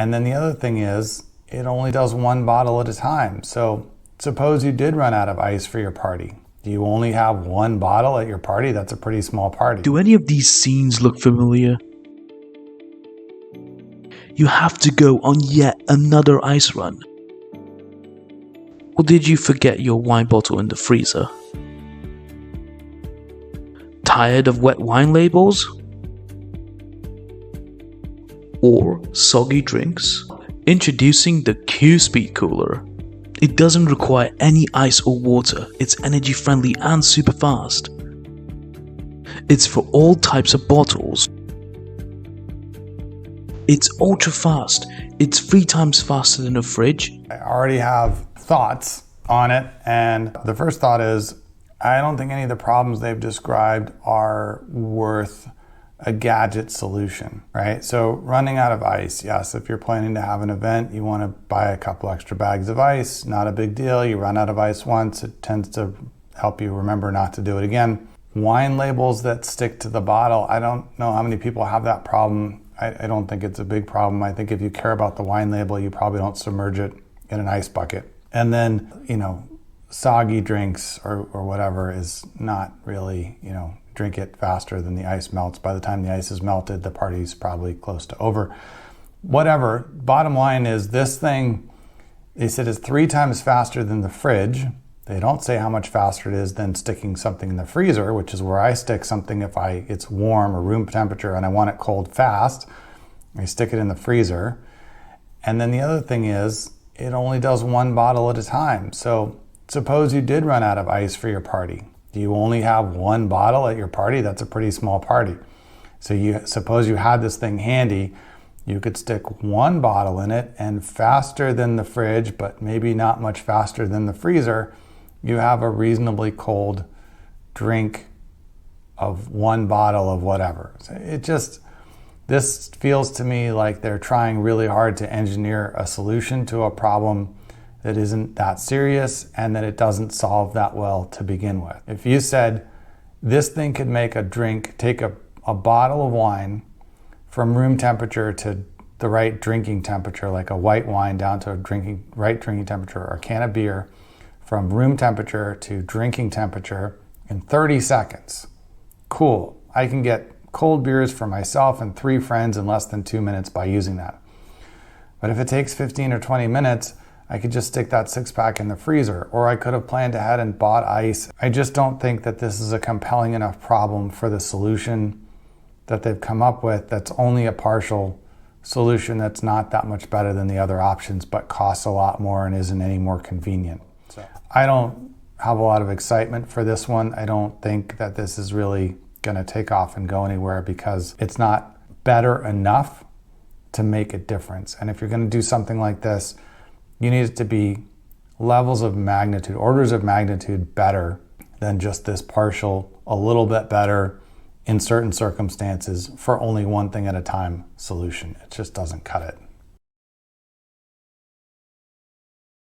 And then the other thing is, it only does one bottle at a time. So suppose you did run out of ice for your party. Do you only have one bottle at your party? That's a pretty small party. Do any of these scenes look familiar? You have to go on yet another ice run. Or did you forget your wine bottle in the freezer? Tired of wet wine labels? Or soggy drinks? Introducing the Q-Speed Cooler. It doesn't require any ice or water. It's energy friendly and super fast. It's for all types of bottles. It's ultra fast. It's 3 times faster than a fridge. I already have thoughts on it, and the first thought is, I don't think any of the problems they've described are worth a gadget solution, right? So running out of ice, yes, if you're planning to have an event, you want to buy a couple extra bags of ice, not a big deal. You run out of ice once, it tends to help you remember not to do it again. Wine labels that stick to the bottle, I don't know how many people have that problem. I don't think it's a big problem. I think if you care about the wine label, you probably don't submerge it in an ice bucket. And then, soggy drinks or whatever is not really, drink it faster than the ice melts. By the time the ice is melted, the party's probably close to over. Whatever, bottom line is this thing, they said is 3 times faster than the fridge. They don't say how much faster it is than sticking something in the freezer, which is where I stick something if it's warm or room temperature and I want it cold fast. I stick it in the freezer. And then the other thing is, it only does one bottle at a time. So suppose you did run out of ice for your party. Do you only have one bottle at your party? That's a pretty small party. So suppose you had this thing handy, you could stick one bottle in it, and faster than the fridge, but maybe not much faster than the freezer, you have a reasonably cold drink of one bottle of whatever. This feels to me like they're trying really hard to engineer a solution to a problem that isn't that serious and that it doesn't solve that well to begin with. If you said this thing could make a drink, take a bottle of wine from room temperature to the right drinking temperature, like a white wine down to right drinking temperature, or a can of beer from room temperature to drinking temperature in 30 seconds. Cool. I can get cold beers for myself and 3 friends in less than 2 minutes by using that. But if it takes 15 or 20 minutes, I could just stick that 6-pack in the freezer, or I could have planned ahead and bought ice. I just don't think that this is a compelling enough problem for the solution that they've come up with. That's only a partial solution that's not that much better than the other options, but costs a lot more and isn't any more convenient. So I don't have a lot of excitement for this one. I don't think that this is really going to take off and go anywhere because it's not better enough to make a difference. And if you're going to do something like this, you need it to be levels of magnitude, orders of magnitude better than just this partial, a little bit better in certain circumstances for only one thing at a time solution. It just doesn't cut it.